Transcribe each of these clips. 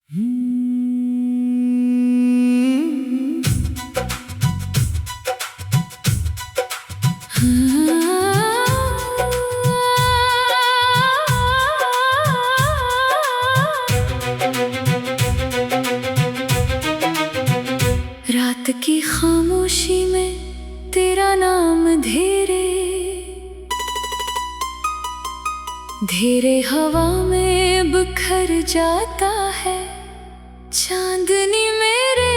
रात की खामोशी में तेरा नाम धीरे धीरे हवा में बिखर जाता है। चांदनी मेरे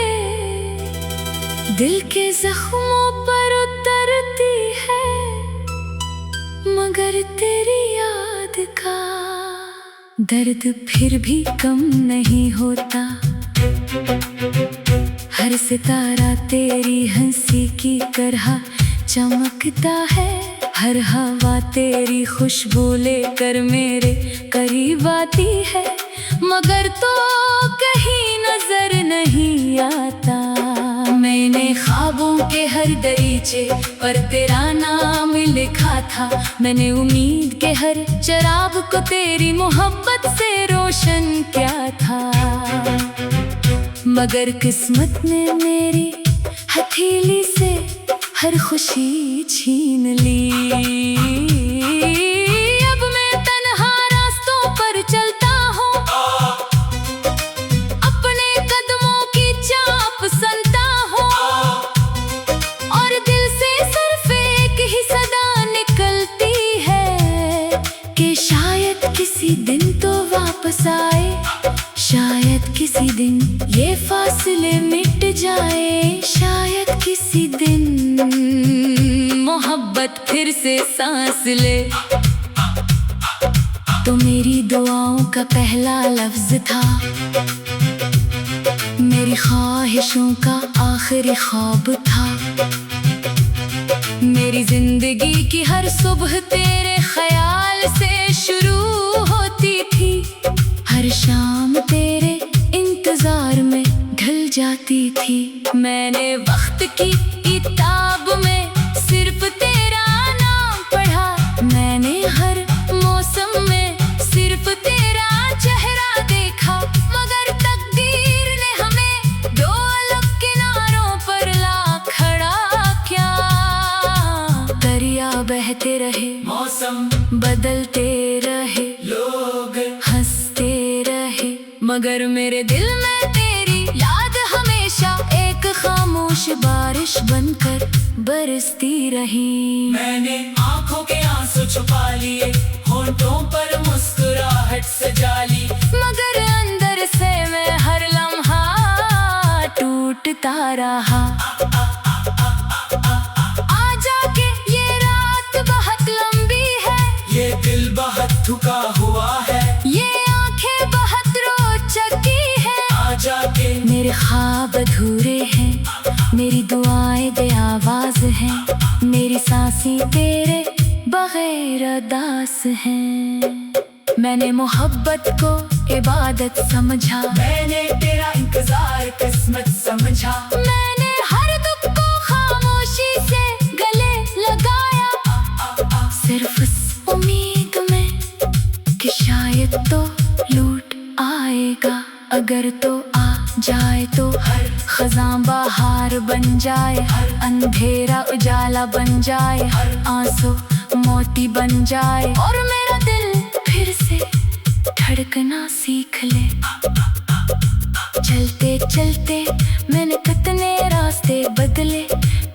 दिल के जख्मों पर उतरती है, मगर तेरी याद का दर्द फिर भी कम नहीं होता। हर सितारा तेरी हंसी की तरह चमकता है, हर हवा तेरी खुशबू लेकर मेरे करीब आती है, मगर तो कहीं नजर नहीं आता। मैंने ख्वाबों के हर दरीचे पर तेरा नाम लिखा था, मैंने उम्मीद के हर चराग को तेरी मोहब्बत से रोशन किया था, मगर किस्मत ने मेरी हथेली से हर खुशी छीन ली। अब मैं तन्हा रास्तों पर चलता हूँ, अपने कदमों की चाप सुनता हूँ, और दिल से सिर्फ एक ही सदा निकलती है कि शायद किसी दिन तो वापस आए, शायद किसी दिन ये फासले मिट जाए, शायद किसी दिन मोहब्बत फिर से सांस ले। तो मेरी दुआओं का पहला लफ्ज था, मेरी ख्वाहिशों का आखिरी ख्वाब था। मेरी जिंदगी की हर सुबह तेरे ख्याल से शुरू होती थी, हर शाम तेरे इंतजार में ढल जाती थी। मैंने वक्त की किताब में सिर्फ तेरा नाम पढ़ा, मैंने हर मौसम में सिर्फ तेरा चेहरा देखा, मगर तकदीर ने हमें दो अलग किनारों पर ला खड़ा किया। दरिया बहते रहे, मौसम बदलते रहे, लोग हंसते रहे, मगर मेरे दिल में तेरी याद हमेशा एक खामोश बारिश बनकर बरसती रही। मैंने आंखों के आंसू छुपा लिए, होंठों पर मुस्कुराहट सजा ली, मगर अंदर से मैं हर लम्हा टूटता रहा। आजा के ये रात बहुत लंबी है, ये दिल बहुत थका हुआ है, ये आंखें बहुत रो चुकी है। आजा के मेरे ख्वाब अधूरे हैं, मेरी दुआएं बेआवाज हैं, मेरी सांसें तेरे बगैर अदास हैं। मैंने मोहब्बत को इबादत समझा, मैंने तेरा इंतजार किस्मत समझा, मैंने हर दुख को खामोशी से गले लगाया, सिर्फ इस उम्मीद में कि शायद तो लूट आएगा। अगर तो आ जाए तो हर खज़ां बहार बन जाए, हर अंधेरा उजाला बन जाए, हर आंसू मोती बन जाए, और मेरा दिल फिर से धड़कना सीख ले। चलते चलते मैंने कितने रास्ते बदले,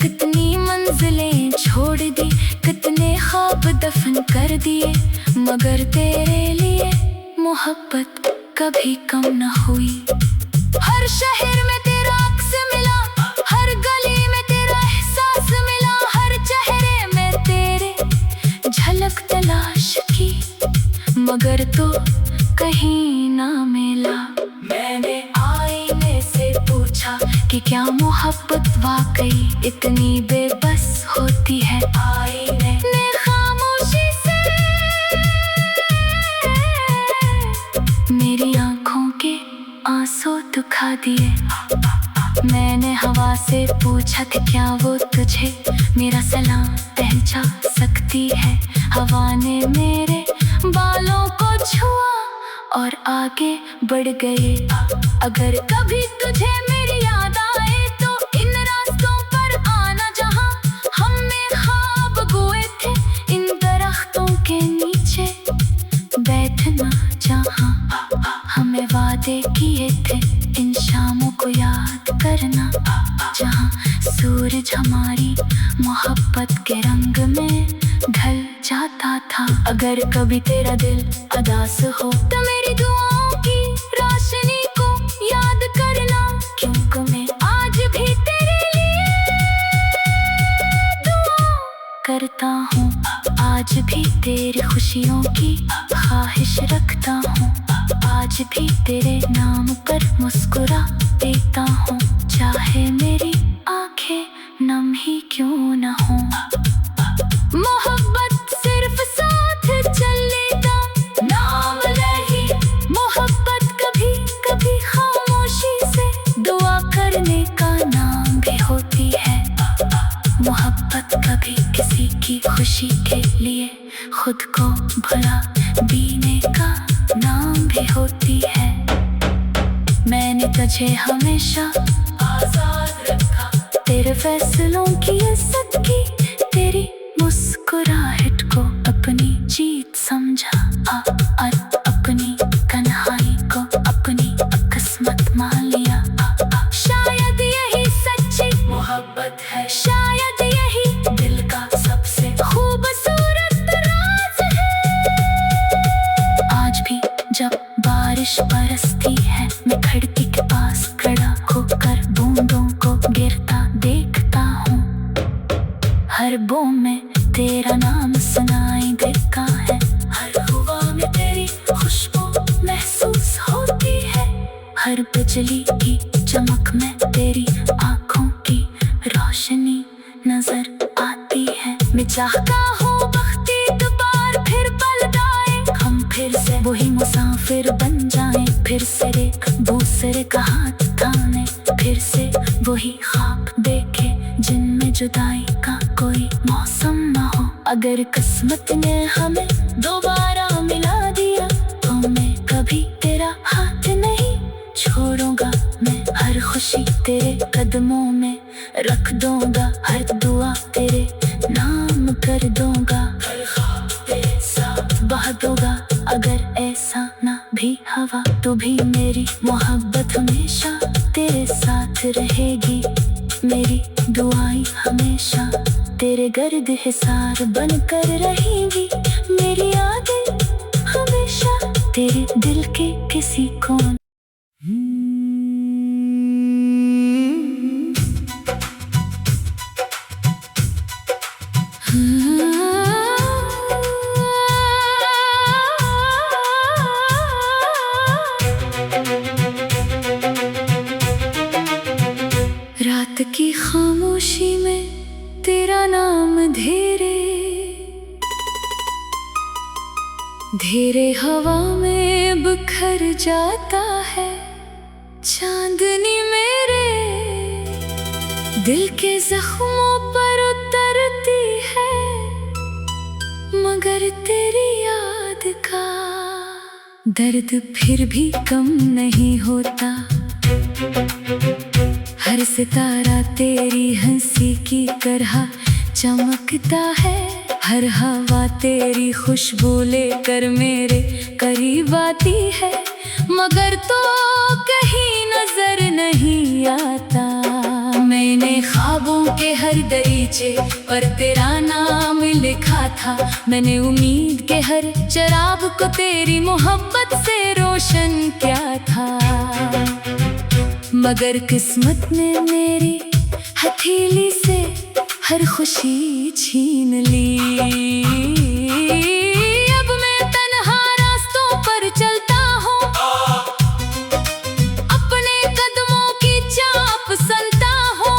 कितनी मंजिलें छोड़ दी, कितने ख्वाब दफन कर दिए, मगर तेरे लिए मोहब्बत कभी कम न हुई। हर शहर में तेरा अक्स मिला, हर गली में तेरा एहसास मिला, हर चेहरे में तेरे झलक तलाश की, मगर तो कहीं ना मिला। मैंने आईने से पूछा कि क्या मोहब्बत वाकई इतनी बेबस होती है। आईने ने खामोशी से मेरी आंखों के आंसू दुखा दिए। मैंने हवा से पूछा कि क्या वो तुझे मेरा सलाम पहचान सकती है। हवा ने मेरे बालों को छुआ और आगे बढ़ गए। अगर कभी तुझे मेरी याद आए तो इन रास्तों पर आना जहाँ हमने ख्वाब बोए थे, इन दरख्तों के नीचे बैठना जहाँ हमें वादे किए थे, इन शामों को याद करना जहाँ सूरज हमारी मोहब्बत के रंग में ढल जाता था। अगर कभी तेरा दिल उदास हो तो मेरी दुआओं की रोशनी को याद करना, क्योंकि मैं आज भी तेरे लिए दुआ करता हूँ। आज भी तेरी खुशियों की ख्वाहिश रखता हूँ, आज भी तेरे नाम पर मुस्कुरा देता हूँ, चाहे मेरी आंखें नम ही क्यों न हो। मोहब्बत सिर्फ साथ चलेगा नाम नहीं, मोहब्बत कभी कभी खामोशी से दुआ करने का नाम भी होती है। मोहब्बत कभी किसी की खुशी के लिए खुद को भुला देने का नाम भी होती है। मैंने तुझे हमेशा आजाद रखा, तेरे फैसलों की इज्जत की, तेरी मुस्कुराहट को अपनी जीत समझा, अपनी कन्हाई को अपनी किस्मत मान लिया। शायद यही सच्ची मोहब्बत है, शायद यही दिल का सबसे खूबसूरत राज है। आज भी जब बारिश बरसती है, मैं खिड़की के पास खड़ा होकर बूंदों को गिरता देखता हूँ। हर बूंद में तेरा नाम सुनाई देता है, हर हवा में तेरी खुशबू महसूस होती है, हर बिजली की चमक में तेरी आँखों की रोशनी नजर आती है। मैं चाहता हूँ वक्त एक बार फिर पलट आए, हम फिर से वही मुसाफिर बन जाएं, फिर से एक दूसरे का हाथ थामे, फिर से वही ख्वाब देखे जिनमें जुदाई का कोई मौसम न हो। अगर किस्मत ने हमें दोबारा मिला दिया तो मैं कभी तेरा हाथ नहीं छोड़ूंगा। मैं हर खुशी तेरे कदमों में रख दूंगा, हर दुआ तेरे नाम कर दूंगा, हर ख्वाब तेरे साथ बहा दूंगा। अगर ऐसा ना भी हवा तो भी मेरी मोहब्बत हमेशा तेरे साथ रहेगी। मेरी दुआएं हमेशा तेरे गर्द हिसार बनकर रहेंगी, मेरी यादें हमेशा तेरे दिल के किसी कोने। रात की खामोशी में तेरा नाम धीरे धीरे हवा में बिखर जाता है। चांदनी मेरे दिल के जख्मों पर उतरती है, मगर तेरी याद का दर्द फिर भी कम नहीं होता। हर सितारा तेरी हंसी की तरह चमकता है, हर हवा तेरी खुशबू लेकर मेरे करीब आती है, मगर तो कहीं नजर नहीं आता। मैंने ख्वाबों के हर दरीचे पर तेरा नाम लिखा था, मैंने उम्मीद के हर चराग को तेरी मोहब्बत से रोशन किया था, मगर किस्मत ने मेरी हथेली से हर खुशी छीन ली। अब मैं तन्हा रास्तों पर चलता हूँ, अपने कदमों की चाप सुनता हूँ,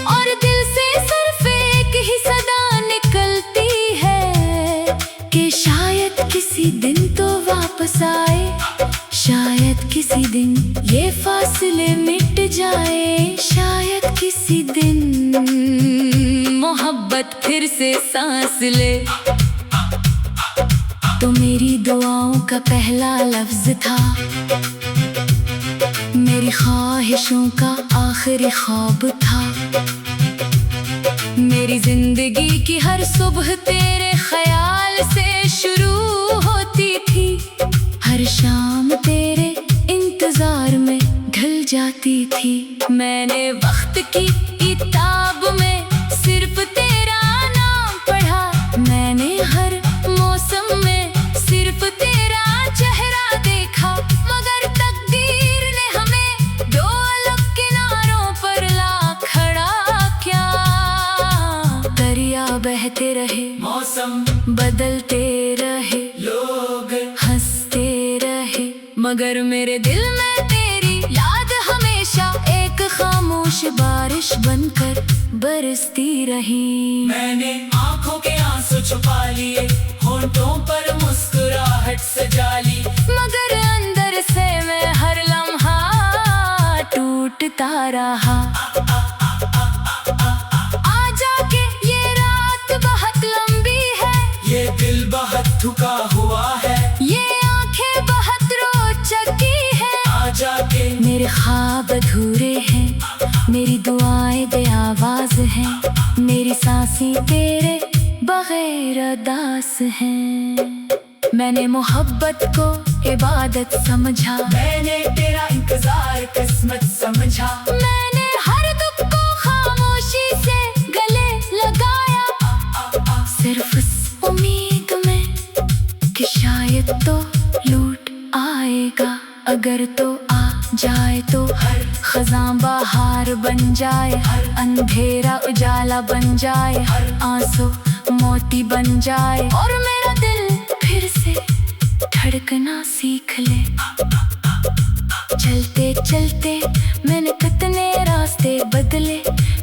और दिल से सिर्फ एक ही सदा निकलती है कि शायद किसी दिन तो वापस आए, शायद किसी दिन ये फासले मिट जाए, शायद किसी दिन मोहब्बत फिर से सांस ले। तो मेरी दुआओं का पहला लफ्ज था, मेरी ख्वाहिशों का आखिरी ख्वाब था। मेरी जिंदगी की हर सुबह तेरे ख्याल से शुरू होती थी, हर शाम तेरे इंतजार में ढल जाती थी। मैंने वक्त की किताब में सिर्फ तेरा नाम पढ़ा, मैंने हर मौसम में सिर्फ तेरा चेहरा देखा। मगर तकदीर ने हमें दो अलग किनारों पर ला खड़ा क्या। दरिया बहते रहे, मौसम बदलते रहे, लोग हंसते रहे, मगर मेरे दिल में तेरी याद हमेशा एक खामोश बारिश बनकर बरसती रही। मैंने आंखों के आंसू छुपा लिए, होंठों पर मुस्कुराहट सजा ली, मगर अंदर से मैं हर लम्हा टूटता रहा। आजा के ये रात बहुत लंबी है, ये दिल बहुत थका हुआ है, ये आंखें बहुत रोचकी है। आजा के मेरे ख्वाब अधूरे हैं, मेरी दुआएं बेआवाज हैं, मेरी सांसें तेरे बगैर अदास हैं। मैंने मोहब्बत को इबादत समझा, मैंने तेरा इंतजार किस्मत समझा। मैंने हर दुख को खामोशी से गले लगाया, सिर्फ इस उम्मीद में कि शायद तो लूट आएगा। अगर तो आ जाए तो हर खजां बहार बन जाए, हर अंधेरा उजाला बन जाए, हर आंसू मोती बन जाए, और मेरा दिल फिर से धड़कना सीख ले। चलते चलते मैंने कितने रास्ते बदले,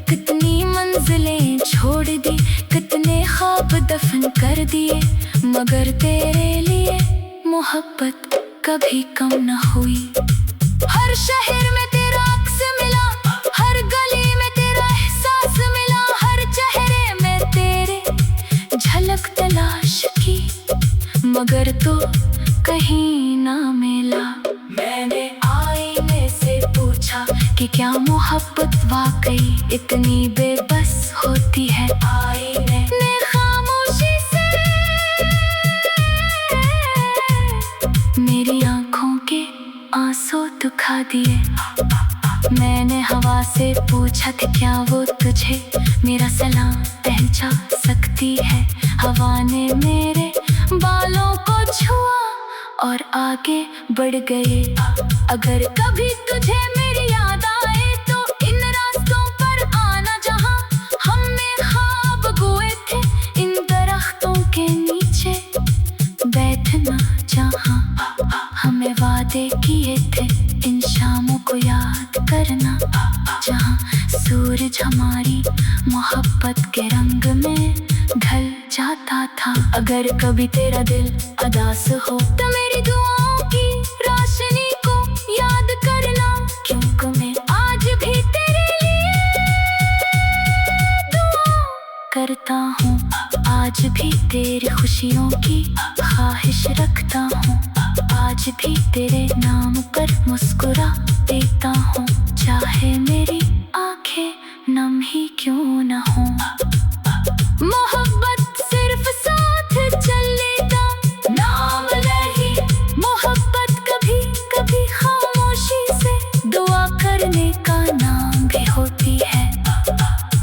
कितनी मंजिलें छोड़ दी, कितने ख्वाब दफन कर दिए, मगर तेरे लिए मोहब्बत कभी कम न हुई। हर शहर में तेरा अक्स मिला, हर गली में तेरा एहसास मिला, हर चेहरे में तेरे झलक तलाश की, मगर तो कहीं ना मिला। मैंने आईने से पूछा कि क्या मोहब्बत वाकई इतनी बेबस होती है। आईने ने खामोशी से मेरी आंखों के आंसू दुखा दिए। मैंने हवा से पूछा कि क्या वो तुझे मेरा सलाम पहचान सकती है। हवा ने मेरे बालों को छुआ और आगे बढ़ गए। अगर कभी तुझे मेरी याद आए तो इन रास्तों पर आना, जहां हमने ख्वाब बोए थे, इन दरख्तों के नीचे बैठना, जहां हमें वादे किए थे इन शामों को याद करना, जहां सूरज हमारी मोहब्बत के रंग में ढल जाता था। अगर कभी तेरा दिल उदास हो तो मेरी दुआओं की रोशनी को याद करना, क्योंकि मैं आज भी तेरे लिए दुआ करता हूँ। आज भी तेरी खुशियों की ख्वाहिश रखता हूँ, आज भी तेरे नाम पर मुस्कुरा देता हूँ, चाहे मेरी आंखें नम ही क्यों न हो। मोहब्बत सिर्फ साथ चलेगा नाम नहीं, मोहब्बत कभी कभी खामोशी से दुआ करने का नाम भी होती है।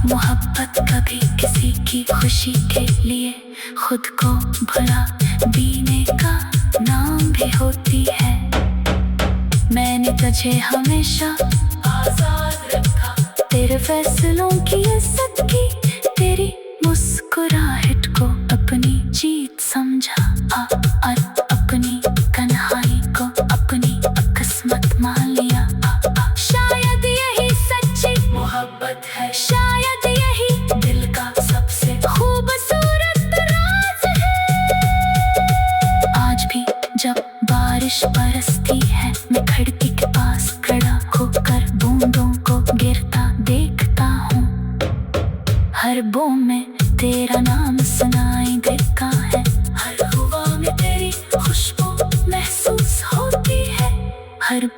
मोहब्बत कभी किसी की खुशी के लिए खुद को भुला देने का नाम भी होती है। मैंने तुझे हमेशा आजाद रखा, तेरे फैसलों की इज्जत की, तेरी मुस्कुराहट को अपनी जीत समझा, और अपनी कन्हाई को अपनी किस्मत मान लिया। शायद यही सच्ची मोहब्बत है, शायद यही दिल का सबसे खूबसूरत राज है। आज भी जब बारिश बरसती है, मैं खिड़की के पास खड़ा होकर बूंदों को गिरता देखता हूँ।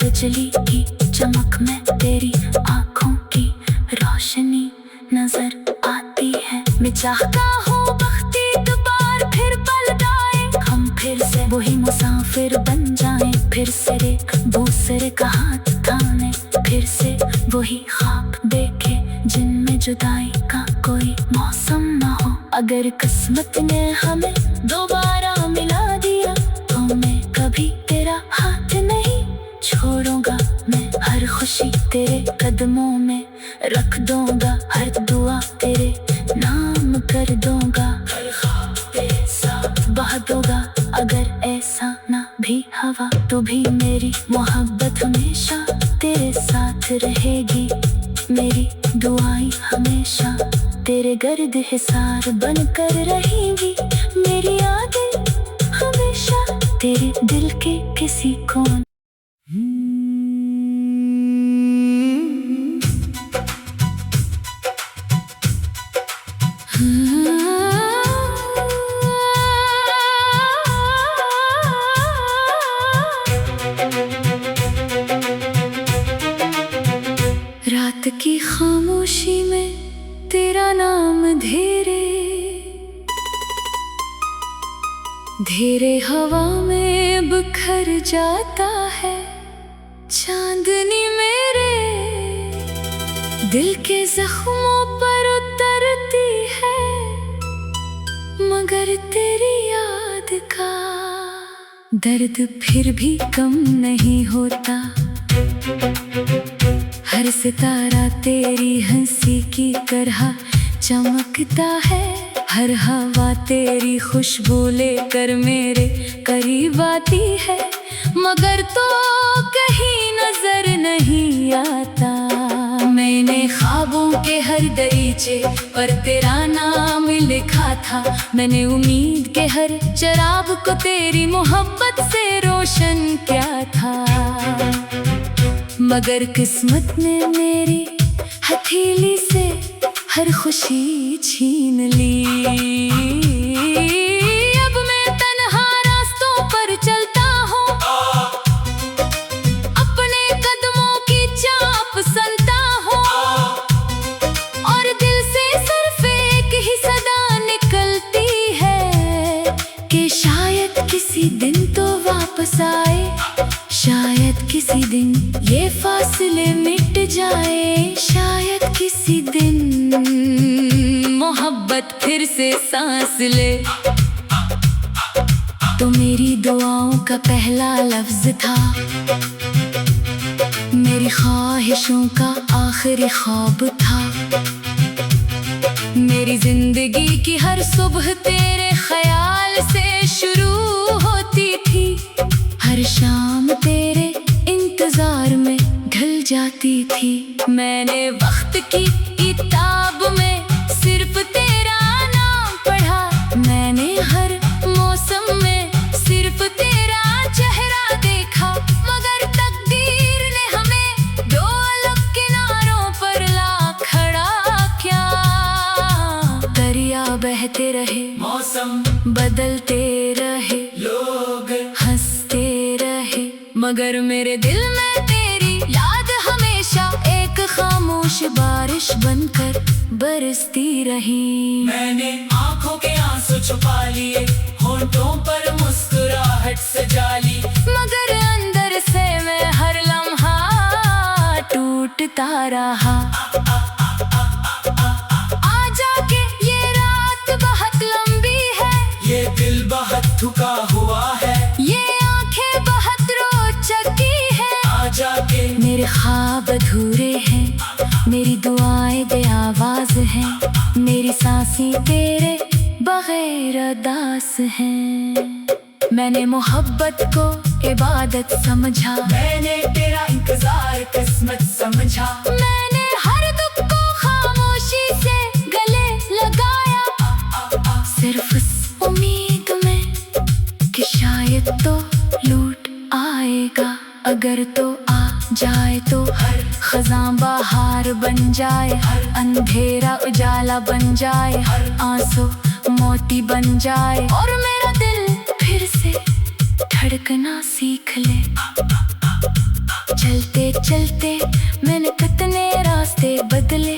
बिजली की चमक में तेरी आंखों की रोशनी नजर आती है। मैं चाहता हूँ वक्त एक बार फिर पलटाए, हम फिर से वही मुसाफिर बन जाएं, फिर से एक दूसरे का हाथ थामे, फिर से वही ख्वाब देखे जिनमें जुदाई का कोई मौसम ना हो। अगर किस्मत ने हमें दोबारा मिला दिया तो मैं कभी तेरा हाथ नहीं छोड़ूंगा। मैं हर खुशी तेरे कदमों में रख दूंगा, हर दुआ तेरे नाम कर दूंगा, हर ख्वाब तेरे साथ बहा दूंगा। अगर ऐसा ना भी हवा तो भी मेरी मोहब्बत हमेशा तेरे साथ रहेगी। मेरी दुआएं हमेशा तेरे गर्द हिसार बनकर रहेंगी। मेरी यादें हमेशा तेरे दिल के किसी कोने। रात की खामोशी में तेरा नाम धीरे धीरे हवा में बिखर जाता है। चांदनी मेरे दिल के जख्मों पर उतरती है, मगर तेरी याद का दर्द फिर भी कम नहीं होता। हर सितारा तेरी हंसी की तरह चमकता है, हर हवा तेरी खुशबू लेकर मेरे करीब आती है, मगर तो कहीं नजर नहीं आता। मैंने ख्वाबों के हर दरीचे पर तेरा नाम लिखा था, मैंने उम्मीद के हर चराग को तेरी मोहब्बत से रोशन किया था, मगर किस्मत ने मेरी हथेली से हर खुशी छीन ली। अब मैं तन्हा रास्तों पर चलता हूँ, अपने कदमों की चाप सुनता हूँ, और दिल से सिर्फ एक ही सदा निकलती है कि शायद किसी दिन तो वापस आए, शायद किसी दिन ये फासले मिट जाए, शायद किसी दिन मोहब्बत फिर से सांस ले। तो मेरी दुआओं का पहला लफ्ज था, मेरी ख्वाहिशों का आखिरी ख्वाब था। मेरी जिंदगी की हर सुबह तेरे ख्याल से शुरू होती थी, हर शाम तेरे इंतजार में ढल जाती थी। मैंने वक्त की किताब में सिर्फ तेरा नाम पढ़ा, मैंने हर मौसम में सिर्फ तेरा चेहरा देखा, मगर तकदीर ने हमें दो अलग किनारों पर ला खड़ा क्या। दरिया बहते रहे, मौसम बदलते रहे, लोग हंसते रहे, मगर मेरे दिल में तेरी याद हमेशा एक खामोश बारिश बनकर बरसती रही। मैंने आंखों के आंसू छुपा लिए, होंठों पर मुस्कुराहट सजा ली, मगर अंदर से मैं हर लम्हा टूटता रहा। आजा के ये रात बहुत लंबी है, ये दिल बहुत थका हुआ है, ये आंखें बहुत रोचक है। आजा के मेरे ख्वाब अधूरे हैं, मेरी दुआएं बेआवाज हैं, मेरी सांसें तेरे बगैर अदास हैं। मैंने मोहब्बत को इबादत समझा, मैंने तेरा इंतजार किस्मत समझा, मैंने हर दुख को खामोशी से गले लगाया, सिर्फ इस उम्मीद में कि शायद तो लूट आएगा। अगर तो आ जाए तो हर खज़ां बहार बन जाए, हर अंधेरा उजाला बन जाए, हर आंसू मोती बन जाए, और मेरा दिल फिर से धड़कना सीख ले। चलते चलते मैंने कितने रास्ते बदले,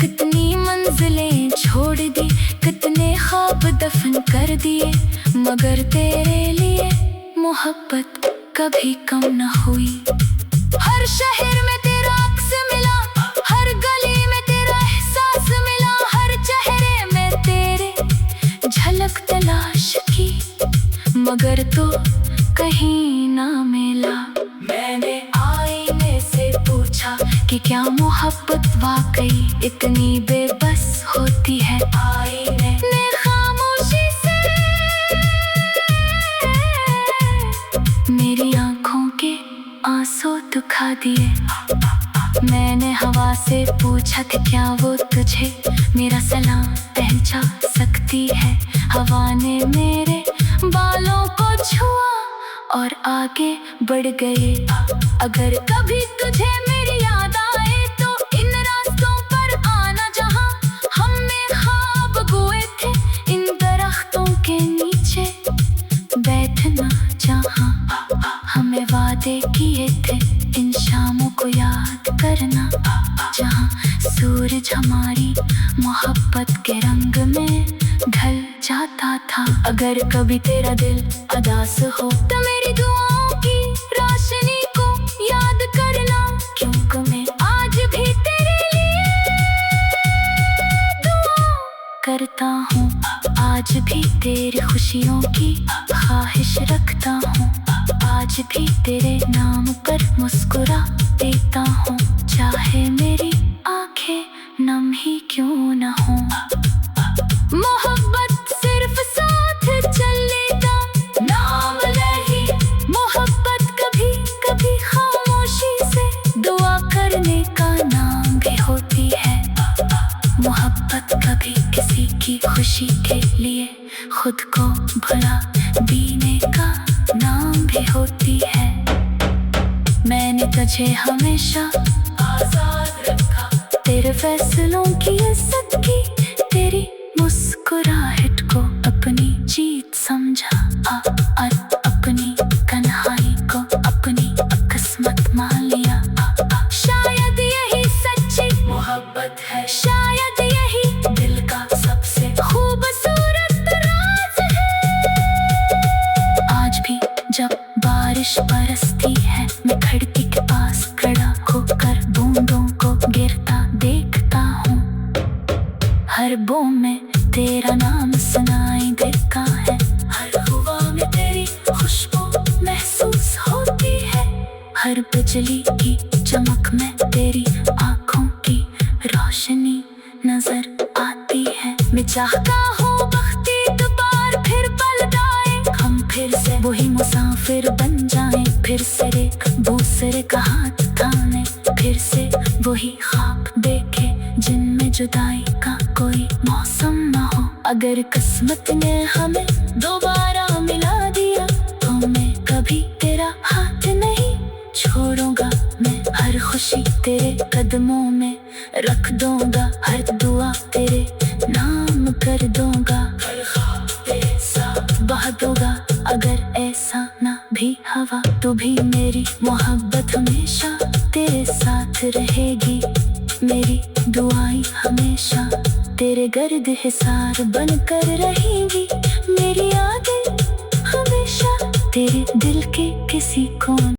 कितनी मंजिलें छोड़ दी, कितने ख्वाब दफन कर दिए, मगर तेरे लिए मोहब्बत कभी कम न हुई। हर शहर में तेरा अक्स मिला, हर गली में तेरा एहसास मिला, हर चेहरे में तेरे झलक तलाश की, मगर तो कहीं ना मिला। मैंने आईने से पूछा कि क्या मोहब्बत वाकई इतनी बेबस होती है। आईने ने खामोशी से मेरी आंखों के आंसू दुखा दिए। मैंने हवा से पूछा कि क्या वो तुझे मेरा सलाम पहचान सकती है। हवा ने मेरे बालों को छुआ और आगे बढ़ गए। अगर कभी तुझे मेरी याद आए तो इन रास्तों पर आना, जहां हमने ख्वाब बोए थे इन दरख्तों के नीचे बैठना, जहां हमें वादे किए थे इन शामों को याद करना, जहां सूरज हमारी मोहब्बत के रंग में ढल जाता था। अगर कभी तेरा दिल उदास हो तो मेरी दुआओं की रोशनी को याद करना, क्योंकि मैं आज भी तेरे लिए दुआ करता हूँ। आज भी तेरी खुशियों की ख्वाहिश रखता हूँ, आज भी तेरे नाम पर मुस्कुरा देता हूँ, चाहे मेरी आंखें नम ही क्यों न हो। मोहब्बत सिर्फ साथ चलेगा नाम नहीं, मोहब्बत कभी कभी खामोशी से दुआ करने का नाम भी होती है। मोहब्बत कभी किसी की खुशी के लिए खुद को भुला देने का नाम भी होती है। मैंने तुझे हमेशा आजाद रखा, तेरे फैसलों की इज्जत की, तेरी मुस्कुराहट को अपनी जीत समझा, अपनी कन्हाई को अपनी किस्मत मान लिया। शायद यही सच्ची मोहब्बत है, शायद यही दिल का सबसे खूबसूरत राज है। आज भी जब बारिश बरसती है मैं खिड़की के पास खड़ा होकर बूंदों को गिरता देखता हूँ। हर बूंद में तेरा नाम सुनाई देता है, हर हवा में तेरी खुशबू महसूस होती है, हर बिजली की चमक में तेरी आंखों की रोशनी नजर आती है। मैं चाहता हूँ वक्त एक बार फिर पलट आए, हम फिर से वही मुसाफिर बन जाएं, फिर से एक दूसरे का हाथ थामे, फिर से वही ख्वाब देखे जिनमें जुदाई का कोई मौसम न हो। अगर किस्मत ने हमें दोबारा मिला दिया तो मैं कभी तेरा हाथ नहीं छोड़ूंगा। मैं हर खुशी तेरे कदमों में रख दूंगा, हर दुआ तेरे नाम कर दूंगा, हर ख्वाब तेरे साथ बहा दूंगा। अगर ऐसा ना भी हवा तो भी मेरी मोहब्बत हमेशा तेरे साथ रहेगी। मेरी दुआएं हमेशा तेरे गर्द हिसार बनकर रहेंगी, मेरी यादें हमेशा तेरे दिल के किसी कोने